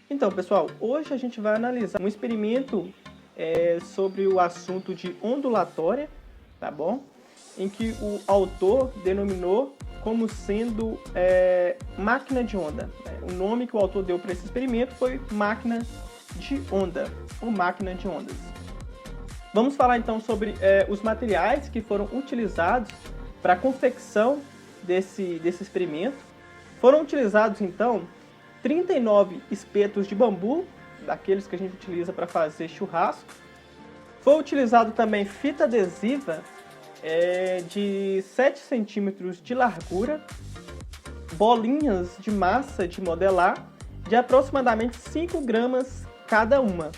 Então, pessoal, hoje a gente vai analisar um experimento sobre o assunto de ondulatória, tá bom? Em que o autor denominou como sendo máquina de onda. O nome que o autor deu para esse experimento foi máquina de onda, ou máquina de ondas. Vamos falar então sobre os materiais que foram utilizados para a confecção desse experimento. Foram utilizados então 39 espetos de bambu, daqueles que a gente utiliza para fazer churrasco. Foi utilizado também fita adesiva de 7 centímetros de largura, bolinhas de massa de modelar de aproximadamente 5 gramas cada uma.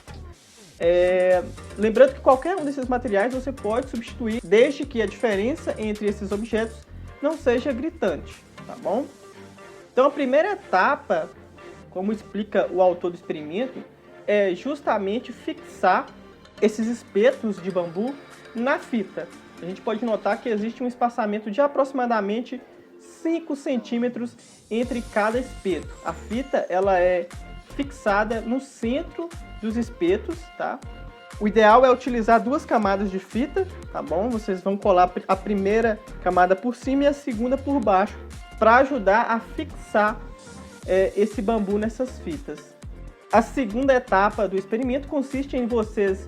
Lembrando que qualquer um desses materiais você pode substituir, desde que a diferença entre esses objetos não seja gritante, tá bom? Então a primeira etapa, como explica o autor do experimento, é justamente fixar esses espetos de bambu na fita. A gente pode notar que existe um espaçamento de aproximadamente 5 centímetros entre cada espeto. A fita ela é fixada no centro dos espetos, tá? O ideal é utilizar 2 camadas de fita, tá bom? Vocês vão colar a primeira camada por cima e a segunda por baixo, para ajudar a fixar esse bambu nessas fitas. A segunda etapa do experimento consiste em vocês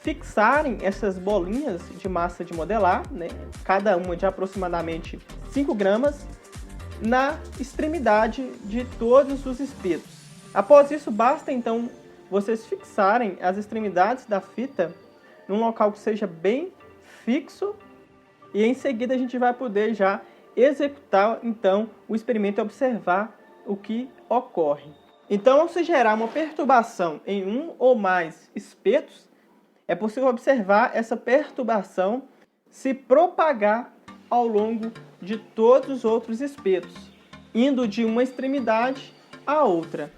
fixarem essas bolinhas de massa de modelar, né, cada uma de aproximadamente 5 gramas, na extremidade de todos os espetos. Após isso, basta então vocês fixarem as extremidades da fita num local que seja bem fixo, e em seguida a gente vai poder já executar então o experimento e observar o que ocorre. Então, ao se gerar uma perturbação em um ou mais espetos, é possível observar essa perturbação se propagar ao longo de todos os outros espetos, indo de uma extremidade à outra.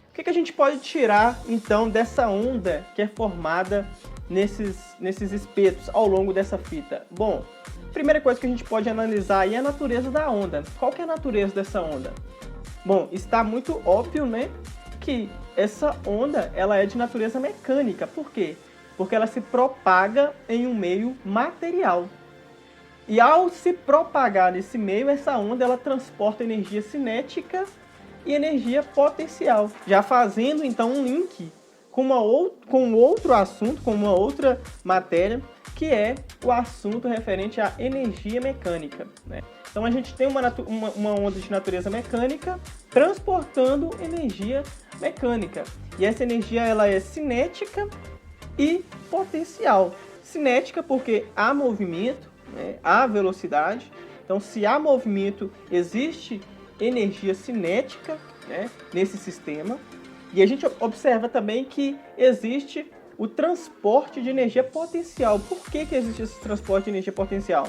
O que a gente pode tirar então dessa onda que é formada nesses espetos ao longo dessa fita? Bom, a primeira coisa que a gente pode analisar aí é a natureza da onda. Qual que é a natureza dessa onda? Bom, está muito óbvio, né, que essa onda ela é de natureza mecânica. Por quê? Porque ela se propaga em um meio material. E ao se propagar nesse meio, essa onda ela transporta energia cinética e energia potencial, já fazendo então um link com outro assunto, com uma outra matéria, que é o assunto referente à energia mecânica, né? Então a gente tem uma onda de natureza mecânica transportando energia mecânica. E essa energia ela é cinética e potencial. Cinética porque há movimento, né, há velocidade. Então se há movimento, existe energia cinética, né, nesse sistema. E a gente observa também que existe o transporte de energia potencial. Por que existe esse transporte de energia potencial?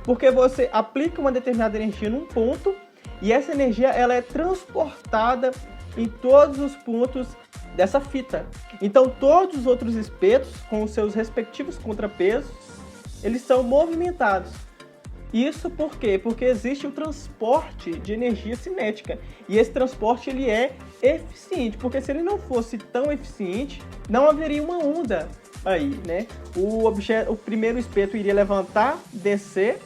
Porque você aplica uma determinada energia num ponto e essa energia ela é transportada em todos os pontos dessa fita. Então todos os outros espetos, com os seus respectivos contrapesos, eles são movimentados. Isso por quê? Porque existe o transporte de energia cinética. E esse transporte ele é eficiente, porque se ele não fosse tão eficiente, não haveria uma onda aí, né? O primeiro espeto iria levantar, descer,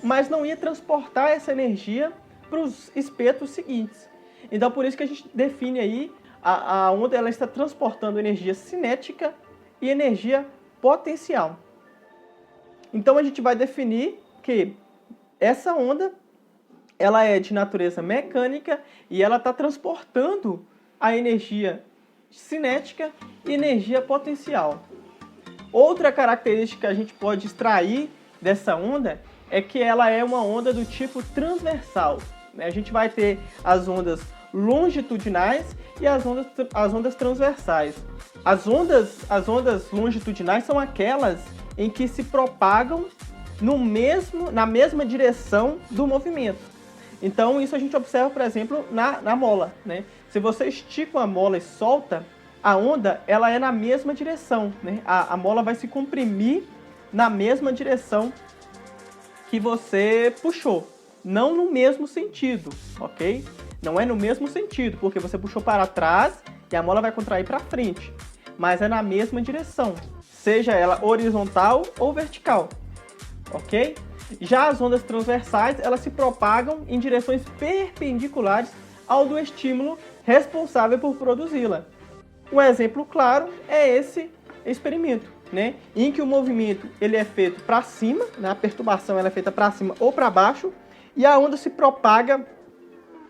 mas não ia transportar essa energia para os espetos seguintes. Então por isso que a gente define aí a onda ela está transportando energia cinética e energia potencial. Então a gente vai definir que essa onda ela é de natureza mecânica e ela está transportando a energia cinética e energia potencial. Outra característica que a gente pode extrair dessa onda é que ela é uma onda do tipo transversal. A gente vai ter as ondas longitudinais e as ondas transversais. As ondas longitudinais são aquelas em que se propagam na mesma direção do movimento. Então isso a gente observa, por exemplo, na mola, né? Se você estica uma mola e solta, a onda ela é na mesma direção, né? A mola vai se comprimir na mesma direção que você puxou, não no mesmo sentido, ok? Não é no mesmo sentido, porque você puxou para trás e a mola vai contrair para frente, mas é na mesma direção, seja ela horizontal ou vertical, ok? Já as ondas transversais, elas se propagam em direções perpendiculares ao do estímulo responsável por produzi-la. Um exemplo claro é esse experimento, né? Em que o movimento ele é feito para cima, né? A perturbação ela é feita para cima ou para baixo, e a onda se propaga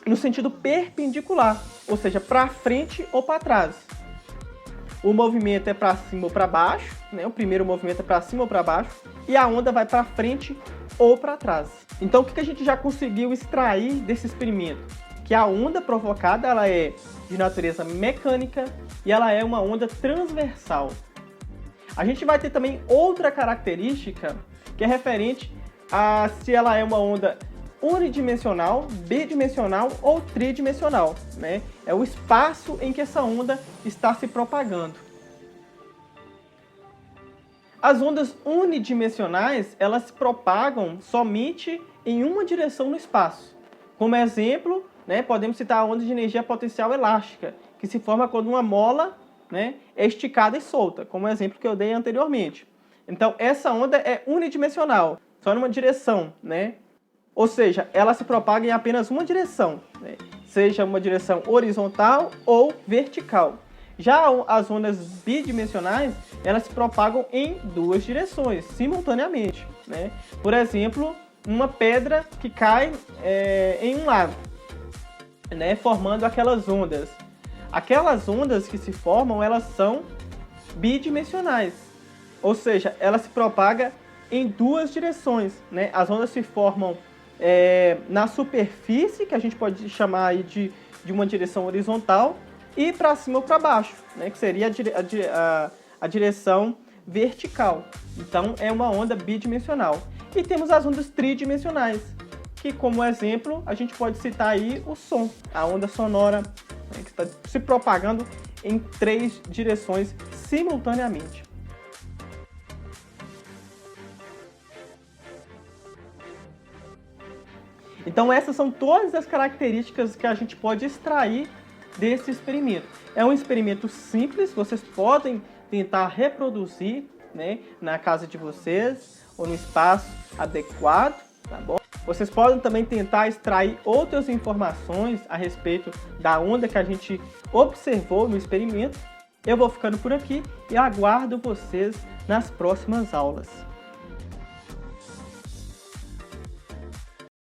no sentido perpendicular, ou seja, para frente ou para trás. O movimento é para cima ou para baixo, né? O primeiro movimento é para cima ou para baixo, e a onda vai para frente ou para trás. Então, o que a gente já conseguiu extrair desse experimento? Que a onda provocada ela é de natureza mecânica e ela é uma onda transversal. A gente vai ter também outra característica que é referente a se ela é uma onda unidimensional, bidimensional ou tridimensional, né? É o espaço em que essa onda está se propagando. As ondas unidimensionais, elas se propagam somente em uma direção no espaço. Como exemplo, né, podemos citar a onda de energia potencial elástica, que se forma quando uma mola, né, é esticada e solta, como o exemplo que eu dei anteriormente. Então, essa onda é unidimensional, só numa direção, né? Ou seja, ela se propaga em apenas uma direção, né? Seja uma direção horizontal ou vertical. Já as ondas bidimensionais, elas se propagam em duas direções, simultaneamente, né? Por exemplo, uma pedra que cai em um lago, né? Formando aquelas ondas. Aquelas ondas que se formam, elas são bidimensionais, ou seja, ela se propaga em duas direções, né? As ondas se formam na superfície, que a gente pode chamar aí de uma direção horizontal, e para cima ou para baixo, né? Que seria a direção vertical. Então, é uma onda bidimensional. E temos as ondas tridimensionais, que como exemplo, a gente pode citar aí o som, a onda sonora, né? Que está se propagando em 3 direções simultaneamente. Então, essas são todas as características que a gente pode extrair desse experimento. É um experimento simples, vocês podem tentar reproduzir, né, na casa de vocês ou no espaço adequado, tá bom? Vocês podem também tentar extrair outras informações a respeito da onda que a gente observou no experimento. Eu vou ficando por aqui e aguardo vocês nas próximas aulas.